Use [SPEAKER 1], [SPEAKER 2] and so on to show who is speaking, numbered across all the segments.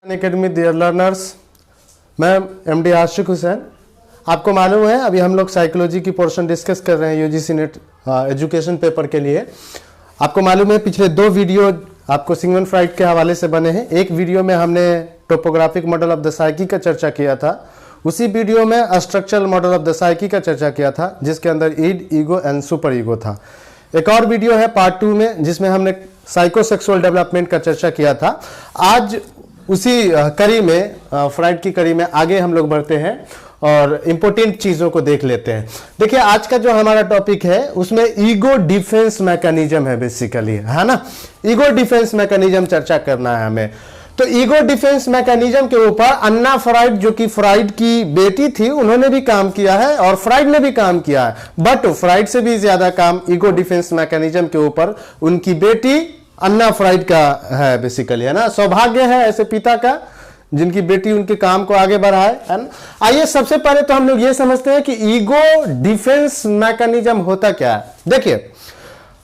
[SPEAKER 1] Academy dear learners, मैं MD आशिक हुसैन। आपको मालूम है अभी हम लोग साइकोलॉजी की पोर्शन डिस्कस कर रहे हैं यूजीसी नेट एजुकेशन पेपर के लिए। आपको मालूम है पिछले दो वीडियो आपको सिगमंड फ्राइड के हवाले से बने हैं। एक वीडियो में हमने topographic model of the psyche का चर्चा किया था, उसी वीडियो में structural model of the psyche का चर्चा किया था जिसके अंदर ईड, ईगो एंड सुपर ईगो था। एक और वीडियो है पार्ट 2 में जिसमें हमने साइकोसेक्सुअल डेवलपमेंट का चर्चा किया था। आज उसी कड़ी में फ्राइड की कड़ी में आगे हम लोग बढ़ते हैं और इंपॉर्टेंट चीजों को देख लेते हैं। देखिए आज का जो हमारा टॉपिक है उसमें ईगो डिफेंस मैकेनिज्म है बेसिकली, है ना। ईगो डिफेंस मैकेनिज्म चर्चा करना है हमें। तो ईगो डिफेंस मैकेनिज्म के ऊपर अन्ना फ्राइड जो कि फ्राइड की बेटी थी उन्होंने भी काम किया है और फ्राइड ने भी काम किया है, बट फ्राइड से भी ज्यादा काम ईगो डिफेंस मैकेनिज्म के ऊपर उनकी बेटी अन्ना फ्राइड का है बेसिकली, है ना। सौभाग्य है ऐसे पिता का जिनकी बेटी उनके काम को आगे बढ़ाए, है ना। आइए सबसे पहले तो हम लोग ये समझते हैं कि ईगो डिफेंस मैकेनिज्म होता क्या है। देखिए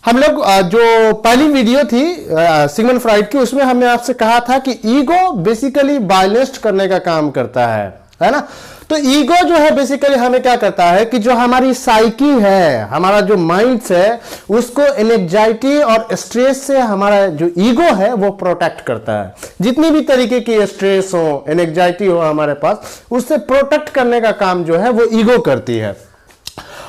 [SPEAKER 1] हम लोग जो पहली वीडियो थी सिगमंड फ्राइड की उसमें हमने आपसे कहा था कि ईगो बेसिकली बायलेंस करने का काम करता है ना। तो ईगो जो है बेसिकली हमें क्या करता है कि जो हमारी साइकी है, हमारा जो माइंड है, उसको एंजाइटी और स्ट्रेस से हमारा जो ईगो है वो प्रोटेक्ट करता है। जितनी भी तरीके की स्ट्रेस हो, एंजाइटी हो हमारे पास, उससे प्रोटेक्ट करने का काम जो है वो ईगो करती है।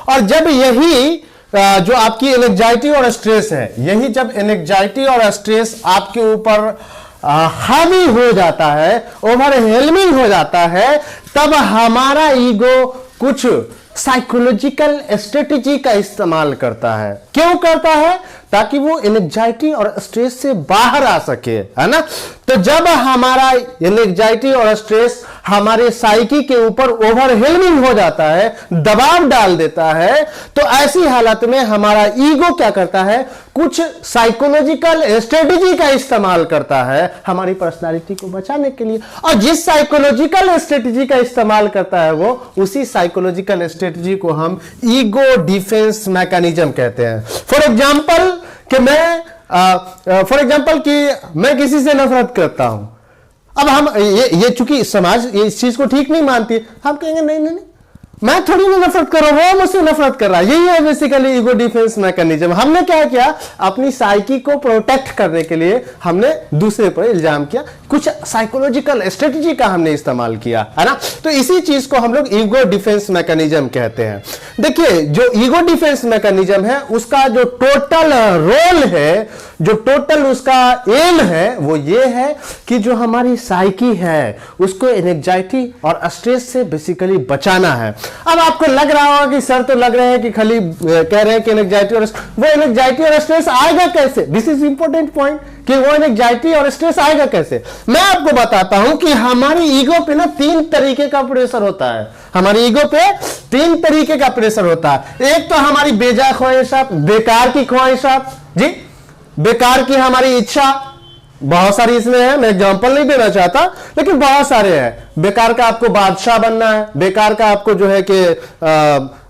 [SPEAKER 1] और जब यही जो आपकी एंजाइटी और स्ट्रेस है, यही जब एंजाइटी और स्ट्रेस आपके ऊपर हावी हो जाता है, ओवरवेलमिंग हो जाता है, तब हमारा ईगो कुछ साइकोलॉजिकल स्ट्रेटेजी का इस्तेमाल करता है। क्यों करता है? ताकि वो एंजाइटी और स्ट्रेस से बाहर आ सके, है ना। तो जब हमारा एंजाइटी और स्ट्रेस हमारे साइकी के ऊपर ओवरवेलमिंग हो जाता है, दबाव डाल देता है, तो ऐसी हालत में हमारा ईगो क्या करता है, कुछ साइकोलॉजिकल स्ट्रेटेजी का इस्तेमाल करता है हमारी पर्सनालिटी को बचाने के लिए। और जिस साइकोलॉजिकल स्ट्रेटेजी का इस्तेमाल करता है वो उसी साइकोलॉजिकल स्ट्रेटेजी को हम ईगो डिफेंस मैकेनिज्म कहते हैं। फॉर एग्जाम्पल कि मैं किसी से नफरत करता हूं। अब हम ये चूंकि समाज ये इस चीज को ठीक नहीं मानती, हम कहेंगे नहीं नहीं नहीं मैं थोड़ी ना नफरत कर रहा हूं, वो मुझसे नफरत कर रहा है। यही है बेसिकली ईगो डिफेंस मैकेनिज्म। हमने क्या किया, अपनी साइकी को प्रोटेक्ट करने के लिए हमने दूसरे पर इल्जाम किया, कुछ साइकोलॉजिकल स्ट्रेटेजी का हमने इस्तेमाल किया, है ना। तो इसी चीज को हम लोग ईगो डिफेंस मैकेनिज्म कहते हैं। देखिए जो ईगो डिफेंस मैकेनिज्म है उसका जो टोटल रोल है, जो टोटल उसका एम है वो ये है कि जो हमारी साइकी है उसको एंजाइटी और स्ट्रेस से बेसिकली बचाना है। अब आपको लग रहा होगा कि सर तो लग रहे हैं कि खाली कह रहे हैं कि एंजाइटी और वो एंजाइटी और स्ट्रेस आएगा कैसे। दिस इज इंपॉर्टेंट पॉइंट कि वो एंजाइटी और स्ट्रेस आएगा कैसे। मैं आपको बताता हूं कि हमारी ईगो पे ना 3 तरीके का प्रेशर होता है। हमारी ईगो पे 3 तरीके का प्रेशर होता है। एक तो हमारी बेजा ख्वाहिशात, बेकार की ख्वाहिशात, जी बेकार की हमारी इच्छा, बहुत सारी इसमें है, मैं एग्जांपल नहीं देना चाहता लेकिन बहुत सारे हैं। बेकार का आपको बादशाह बनना है, बेकार का आपको जो है कि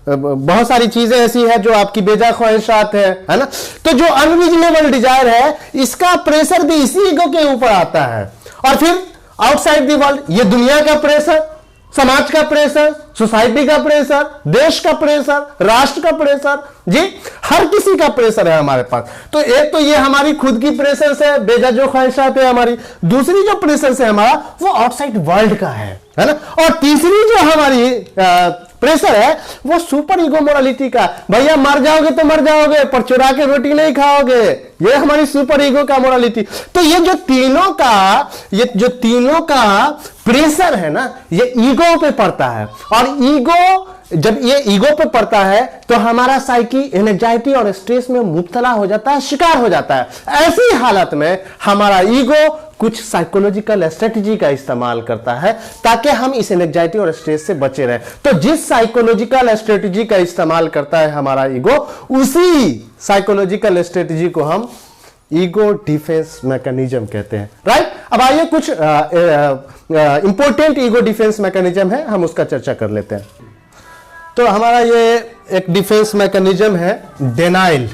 [SPEAKER 1] बहुत सारी चीजें ऐसी है जो आपकी बेजा ख्वाहिशात है ना। तो जो अनरीजनेबल डिजायर है इसका प्रेशर भी इसी ईगो के ऊपर आता है। और फिर आउटसाइड द वर्ल्ड, ये दुनिया का प्रेशर, समाज का प्रेशर, सोसाइटी का प्रेशर, देश का प्रेशर, राष्ट्र का प्रेशर, जी हर किसी का प्रेशर है हमारे पास। तो एक तो ये हमारी खुद की प्रेशर से बेजा जो ख्वाहिशात है हमारी, दूसरी जो प्रेशर से हमारा वो आउटसाइड वर्ल्ड का है ना। और तीसरी जो हमारी प्रेशर है वो सुपर ईगो मोरालिटी का। भैया मर जाओगे तो मर जाओगे पर चुरा के रोटी नहीं खाओगे, ये हमारी सुपर ईगो का मोरालिटी। तो ये जो तीनों का प्रेशर है ना ये ईगो पे पड़ता है। और ईगो जब ये ईगो पे पड़ता है तो हमारा साइकी एंजाइटी और स्ट्रेस में मुब्तला हो जाता है, शिकार हो जाता है। ऐसी हालत में हमारा ईगो कुछ साइकोलॉजिकल स्ट्रेटेजी का इस्तेमाल करता है ताकि हम इस एंजाइटी और स्ट्रेस से बचे रहें। तो जिस साइकोलॉजिकल स्ट्रेटेजी का इस्तेमाल करता है हमारा ईगो, उसी साइकोलॉजिकल स्ट्रेटेजी को हम ईगो डिफेंस मैकेनिज्म कहते हैं, राइट। अब आइए कुछ इंपॉर्टेंट ईगो डिफेंस मैकेनिज्म है, हम उसका चर्चा कर लेते हैं। तो हमारा ये एक डिफेंस मैकेनिज्म है डिनाइल,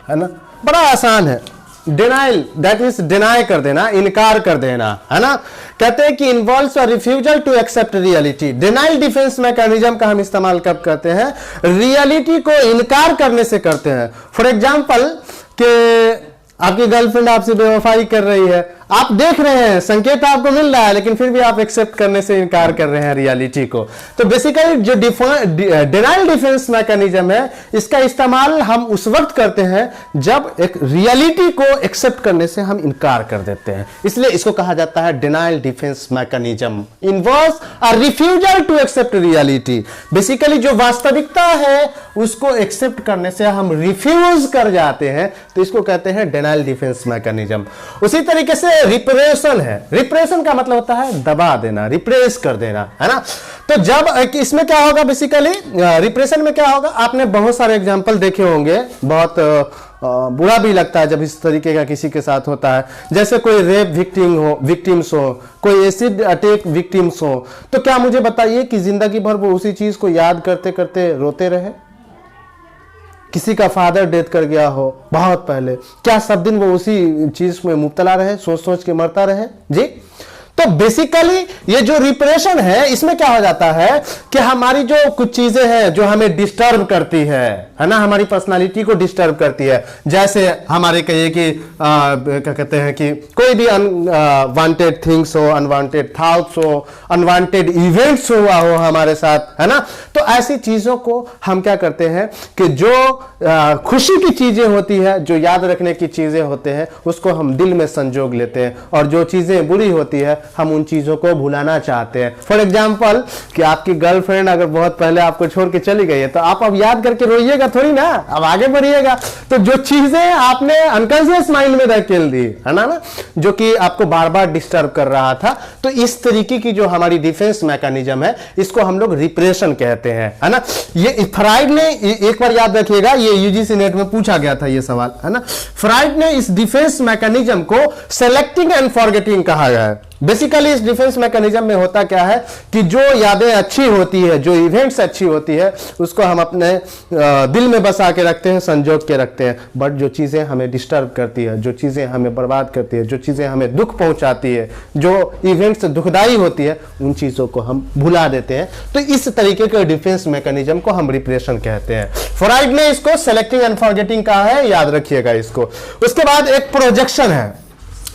[SPEAKER 1] है ना। बड़ा आसान है, डिनाइल, दैट मीन्स डिनाई कर देना, इनकार कर देना, है ना। कहते हैं कि involves a refusal to accept reality. Denial defence mechanism का हम इस्तेमाल कब करते हैं? रियलिटी को इनकार करने से करते हैं। फॉर एग्जाम्पल कि आपकी गर्लफ्रेंड आपसे बेवफाई कर रही है, आप देख रहे हैं, संकेत आपको मिल रहा है, लेकिन फिर भी आप एक्सेप्ट करने से इनकार कर रहे हैं रियलिटी को। तो बेसिकली जो डिनाइल डिफेंस मैकेनिज्म है, इसका इस्तेमाल हम उस वक्त करते हैं जब एक रियलिटी को एक्सेप्ट करने से हम इनकार कर देते हैं, इसलिए इसको कहा जाता है denial defence mechanism. Involves a refusal to accept reality. Basically जो वास्तविकता है उसको एक्सेप्ट करने से हम रिफ्यूज कर जाते हैं, तो इसको कहते हैं डिनाइल डिफेंस मैकेनिज्म। उसी तरीके से रिप्रेशन है। रिप्रेशन का मतलब होता है दबा देना, रिप्रेस कर देना, है ना। तो जब इसमें क्या होगा, बेसिकली रिप्रेशन में क्या होगा, आपने बहुत सारे एग्जांपल देखे होंगे, बहुत बुरा भी लगता है जब इस तरीके का किसी के साथ होता है। जैसे कोई रेप विक्टिम्स हो, कोई एसिड अटैक विक्टिम्स हो, तो क्या मुझे बताइए कि जिंदगी भर वो उसी चीज को याद करते करते रोते रहे? किसी का फादर डेथ कर गया हो बहुत पहले, क्या सब दिन वो उसी चीज में मुब्तला रहे, सोच सोच के मरता रहे? जी। तो बेसिकली ये जो रिप्रेशन है, इसमें क्या हो जाता है कि हमारी जो कुछ चीजें हैं जो हमें डिस्टर्ब करती है ना, हमारी पर्सनालिटी को डिस्टर्ब करती है। जैसे हमारे कहिए कि क्या कहते हैं कि कोई भी अनवांटेड थिंग्स हो, अनवांटेड थॉट्स हो, अनवांटेड इवेंट्स हुआ हो हमारे साथ, है ना। तो ऐसी चीजों को हम क्या करते हैं कि जो खुशी की चीजें होती है, जो याद रखने की चीजें होते हैं, उसको हम दिल में संजोग लेते हैं, और जो चीजें बुरी होती है हम उन चीजों को भुलाना चाहते हैं। फॉर एग्जाम्पल कि आपकी गर्लफ्रेंड अगर बहुत पहले आपको छोड़ के चली गई है, तो आप अब याद करके रोइएगा थोड़ी ना, अब आगे बढ़िएगा। तो जो चीजें आपने अनकॉन्शियस माइंड में धकेल दी, है ना, जो कि आपको बार बार डिस्टर्ब कर रहा था, तो इस तरीके की जो हमारी डिफेंस मैकेनिज्म है, इसको हम लोग रिप्रेशन कहते हैं, है ना। ये फ्राइड ने, एक बार याद रखिएगा, ये यूजीसी नेट में पूछा गया था ये सवाल, है ना। फ्राइड ने इस डिफेंस मैकेनिज्म को सेलेक्टिंग एंड फॉरगेटिंग कहा गया है। बेसिकली इस डिफेंस मैकेनिज्म में होता क्या है कि जो यादें अच्छी होती है, जो इवेंट्स अच्छी होती है, उसको हम अपने दिल में बसा के रखते हैं, संजोग के रखते हैं। बट जो चीजें हमें डिस्टर्ब करती है, जो चीजें हमें बर्बाद करती है, जो चीजें हमें दुख पहुंचाती है, जो इवेंट्स दुखदाई होती है, उन चीजों को हम भुला देते हैं। तो इस तरीके के डिफेंस मैकेनिज्म को हम रिप्रेशन कहते हैं। फ्राइड ने इसको सेलेक्टिंग एंड फॉरगेटिंग कहा है, याद रखिएगा इसको। उसके बाद एक प्रोजेक्शन है,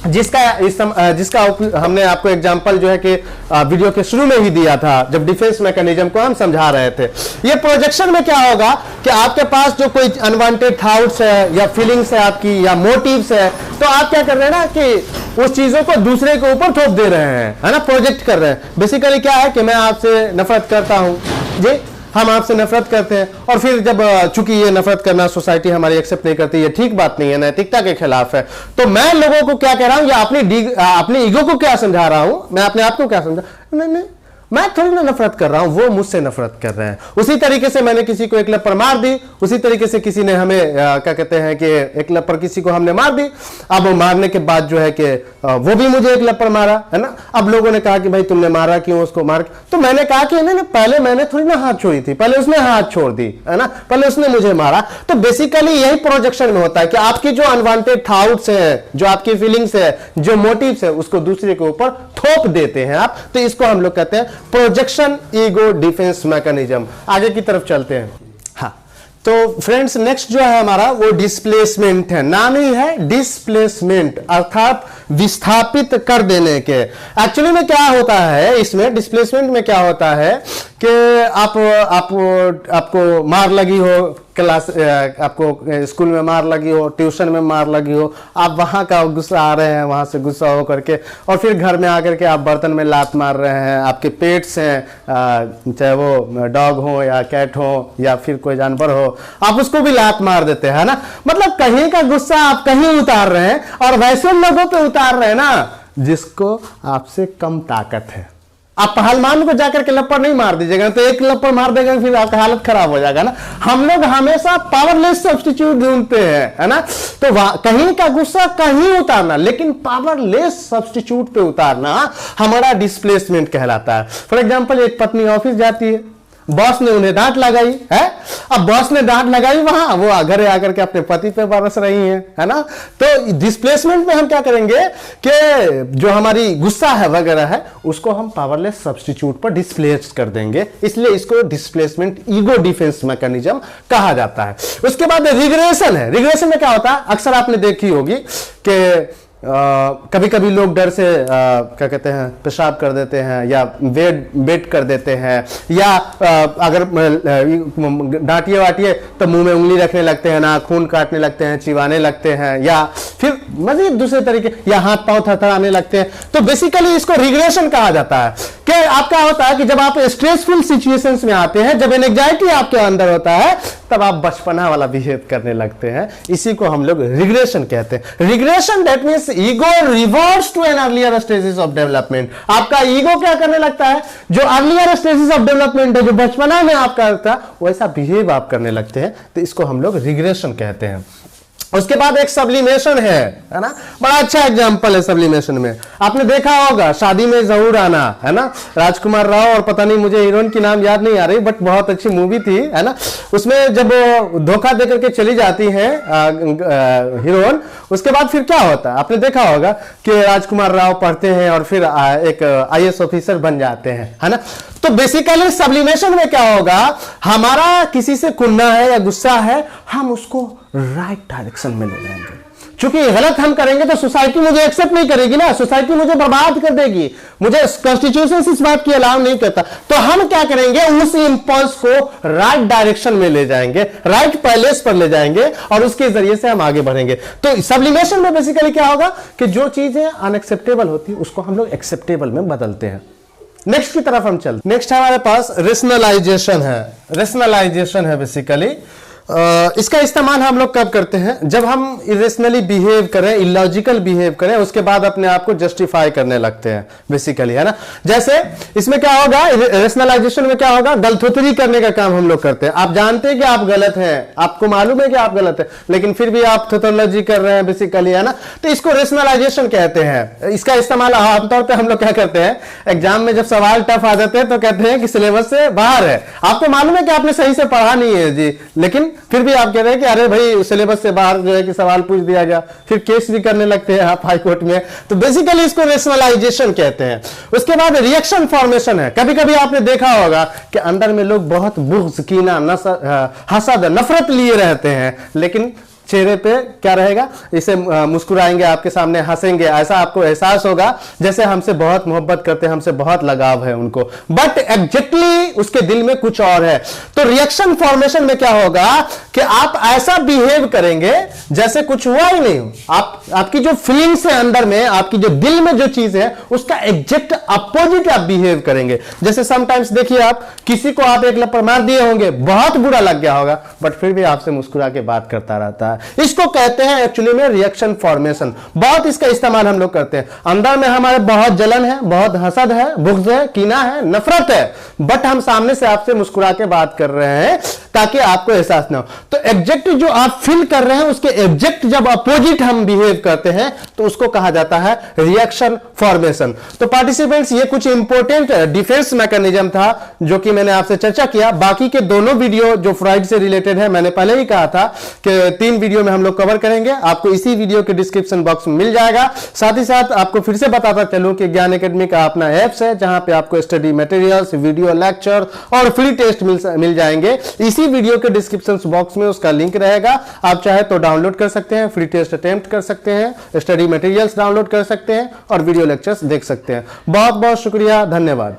[SPEAKER 1] जिसका हमने आपको एग्जांपल जो है कि वीडियो के शुरू में ही दिया था, जब डिफेंस मैकेनिज्म को हम समझा रहे थे। ये प्रोजेक्शन में क्या होगा कि आपके पास जो कोई अनवांटेड थॉट्स है या फीलिंग्स है आपकी, या मोटिव्स है, तो आप क्या कर रहे हैं ना कि उस चीजों को दूसरे के ऊपर थोप दे रहे हैं, है ना, प्रोजेक्ट कर रहे हैं। बेसिकली क्या है कि मैं आपसे नफरत करता हूं जी, हम आपसे नफरत करते हैं, और फिर जब चूंकि ये नफरत करना सोसाइटी हमारी एक्सेप्ट नहीं करती, ये ठीक बात नहीं है, नैतिकता के खिलाफ है, तो मैं लोगों को क्या कह रहा हूं, या अपनी ईगो को क्या समझा रहा हूं, मैं अपने आप को क्या समझा, नहीं, मैं थोड़ी ना नफरत कर रहा हूं, वो मुझसे नफरत कर रहे हैं। उसी तरीके से मैंने किसी को एक लपड़ मार दी, उसी तरीके से किसी ने हमें क्या कहते हैं कि एक लपड़ किसी को हमने मार दी। अब मारने के बाद जो है कि वो भी मुझे एक लपड़ मारा, है ना। अब लोगों ने कहा कि भाई तुमने मारा क्यों उसको, मार, तो मैंने कहा कि नहीं, पहले मैंने थोड़ी ना हाथ छोड़ी थी, पहले उसने हाथ छोड़ दी, है ना, पहले उसने मुझे मारा। तो बेसिकली यही प्रोजेक्शन में होता है कि आपकी जो अनवांटेड थॉट्स है, जो आपकी फीलिंग्स है, जो मोटिव्स है, उसको दूसरे के ऊपर थोप देते हैं आप। तो इसको हम लोग कहते हैं प्रोजेक्शन ईगो डिफेंस मैकेनिज्म। आगे की तरफ चलते हैं। हाँ, तो फ्रेंड्स नेक्स्ट जो है हमारा वो डिस्प्लेसमेंट है। नाम ही है डिस्प्लेसमेंट, अर्थात विस्थापित कर देने के। एक्चुअली में क्या होता है, इसमें डिस्प्लेसमेंट में क्या होता है कि आपको मार लगी हो, क्लास आपको स्कूल में मार लगी हो, ट्यूशन में मार लगी हो, आप वहां का गुस्सा आ रहे हैं, वहां से गुस्सा हो करके, और फिर घर में आकर के आप बर्तन में लात मार रहे हैं। आपके पेट्स हैं, चाहे वो डॉग हो या कैट हो या फिर कोई जानवर हो, आप उसको भी लात मार देते हैं ना। मतलब कहीं का गुस्सा आप कहीं उतार रहे हैं, और वैसे लोगों पे उतार रहे हैं ना जिसको आपसे कम ताकत है। आप पहलवान को जाकर के लपड़ नहीं मार दीजिएगा, तो एक लपड़ मार देगा फिर आपका हालत खराब हो जाएगा ना। हम लोग हमेशा पावरलेस सब्स्टिट्यूट ढूंढते हैं, है ना। तो कहीं का गुस्सा कहीं उतारना, लेकिन पावरलेस सब्स्टिट्यूट पे उतारना हमारा डिस्प्लेसमेंट कहलाता है। फॉर एग्जांपल एक पत्नी ऑफिस जाती है, बॉस ने उन्हें डांट लगाई है। अब बॉस ने डांट लगाई, वहां वो घर आकर के अपने पति पे बरस रही है ना। तो डिस्प्लेसमेंट में हम क्या करेंगे कि जो हमारी गुस्सा है वगैरह है उसको हम पावरलेस सब्स्टिट्यूट पर डिस्प्लेस कर देंगे, इसलिए इसको डिस्प्लेसमेंट ईगो डिफेंस मैकेनिज्म कहा जाता है। उसके बाद रिग्रेशन है। रिग्रेशन में क्या होता है, अक्सर आपने देखी होगी कि कभी कभी लोग डर से क्या कहते हैं पेशाब कर देते हैं या बेट कर देते हैं, या अगर डांटिए वाटिए तो मुंह में उंगली रखने लगते हैं, नाखून काटने लगते हैं, चिबाने लगते हैं, या फिर मजीद दूसरे तरीके, या हाथ पांव थरथराने लगते हैं। तो बेसिकली इसको रिग्रेशन कहा जाता है कि आपका होता है कि जब आप स्ट्रेसफुल सिचुएशंस में आते हैं, जब एंजाइटी आपके अंदर होता है, तब आप बचपना वाला बिहेव करने लगते हैं। इसी को हम लोग रिग्रेशन कहते हैं। Regression that means ego reverts to an earlier stages of development. आपका ईगो क्या करने लगता है, जो अर्लियर स्टेजेस ऑफ डेवलपमेंट है, जो बचपना में आपका था वैसा बिहेव आप करने लगते हैं, तो इसको हम लोग रिग्रेशन कहते हैं। उसके बाद एक सब्लिमेशन है ना, बड़ा अच्छा एग्जांपल है सब्लिमेशन में। आपने देखा होगा शादी में जरूर आना, है ना, राजकुमार राव और पता नहीं मुझे हीरोइन की नाम याद नहीं आ रही, बट बहुत अच्छी मूवी थी, है ना। उसमें जब धोखा देकर के चली जाती है हीरोइन, उसके बाद फिर क्या होता है, आपने देखा होगा कि राजकुमार राव पढ़ते हैं और फिर एक IAS ऑफिसर बन जाते हैं, है ना। तो बेसिकली सब्लिमेशन में क्या होगा, हमारा किसी से कुन्ना है या गुस्सा है, हम उसको राइट डायरेक्शन में ले जाएंगे। क्योंकि गलत हम करेंगे तो सोसाइटी मुझे एक्सेप्ट नहीं करेगी ना, सोसाइटी मुझे बर्बाद कर देगी, मुझे कॉन्स्टिट्यूशन इस बात की अलाउ नहीं करता। तो हम क्या करेंगे, उस इंपल्स को राइट डायरेक्शन में ले जाएंगे, राइट पैलेस पर ले जाएंगे और उसके जरिए से हम आगे बढ़ेंगे। तो सब्लिमेशन में बेसिकली क्या होगा कि जो चीजें अनएक्सेप्टेबल होती है उसको हम लोग एक्सेप्टेबल में बदलते हैं। नेक्स्ट की तरफ हम चलते। नेक्स्ट हमारे पास रेशनलाइजेशन है। रेशनलाइजेशन है बेसिकली इसका इस्तेमाल हम लोग कब करते हैं, जब हम इरेशनली बिहेव करें, इलॉजिकल बिहेव करें, उसके बाद अपने आप को जस्टिफाई करने लगते हैं बेसिकली, है ना। जैसे इसमें क्या होगा, रेशनलाइजेशन में क्या होगा, गलथोतरी करने का काम हम लोग करते हैं। आप जानते हैं कि आप गलत हैं, आपको मालूम है कि आप गलत हैं, लेकिन फिर भी आप थोथोलॉजी कर रहे हैं बेसिकली, है ना। तो इसको रेशनलाइजेशन कहते हैं। इसका इस्तेमाल आमतौर पर हम लोग क्या करते हैं, एग्जाम में जब सवाल टफ आ जाते हैं तो कहते हैं कि सिलेबस से बाहर है, आपको मालूम है कि आपने सही से पढ़ा नहीं है जी, लेकिन फिर भी आप कह रहे हैं कि अरे भाई सिलेबस से बाहर जो है कि सवाल पूछ दिया गया, फिर केस भी करने लगते हैं आप हाई कोर्ट में। तो बेसिकली इसको रेशनलाइजेशन कहते हैं। उसके बाद रिएक्शन फॉर्मेशन है। कभी कभी आपने देखा होगा कि अंदर में लोग बहुत बुग़्ज़, कीना, हसद, नफरत लिए रहते हैं, लेकिन चेहरे पे क्या रहेगा, इसे मुस्कुराएंगे, आपके सामने हंसेंगे, ऐसा आपको एहसास होगा जैसे हमसे बहुत मोहब्बत करते हैं, हमसे बहुत लगाव है उनको, बट एग्जैक्टली उसके दिल में कुछ और है। तो रिएक्शन फॉर्मेशन में क्या होगा कि आप ऐसा बिहेव करेंगे जैसे कुछ हुआ ही नहीं हो। आपकी जो फीलिंग्स है अंदर में, आपकी जो दिल में जो चीज है उसका एग्जैक्ट अपोजिट आप बिहेव करेंगे। जैसे समटाइम्स देखिए, आप किसी को आप एक लपड़ मार दिए होंगे, बहुत बुरा लग गया होगा, बट फिर भी आपसे मुस्कुरा के बात करता रहता है। इसको कहते हैं एक्चुअली में रिएक्शन फॉर्मेशन। बहुत इसका इस्तेमाल हम लोग करते हैं। अंदर में हमारे बहुत जलन है, बहुत हसद है, बुग़्ज़ है, कीना है, नफरत है, बट हम सामने से आपसे मुस्कुरा के बात कर रहे हैं ताकि आपको एहसास ना हो। तो एग्जैक्ट जो आप फील कर रहे हैं उसके एग्जैक्ट जब अपोजिट हम बिहेव करते हैं तो उसको कहा जाता है रिएक्शन फॉर्मेशन। तो पार्टिसिपेंट्स, ये कुछ इंपॉर्टेंट डिफेंस मैकेनिज्म था जो कि मैंने आपसे चर्चा किया। बाकी के दोनों वीडियो जो फ्रॉइड से रिलेटेड है, मैंने पहले ही कहा था कि 3 वीडियो में हम लोग कवर करेंगे, आपको इसी वीडियो के डिस्क्रिप्शन बॉक्स में मिल जाएगा। साथ ही साथ आपको फिर से बताता चलूं कि ज्ञान एकेडमी का अपना ऐप्स है जहां पे आपको स्टडी मटेरियल्स, वीडियो लेक्चर और फ्री टेस्ट मिल जाएंगे। इसी वीडियो के डिस्क्रिप्शन बॉक्स में उसका लिंक रहेगा, आप चाहे तो डाउनलोड कर सकते हैं, फ्री टेस्ट अटेम्प्ट कर सकते हैं, स्टडी मटेरियल्स डाउनलोड कर सकते हैं और वीडियो लेक्चर्स देख सकते हैं। बहुत बहुत शुक्रिया, धन्यवाद।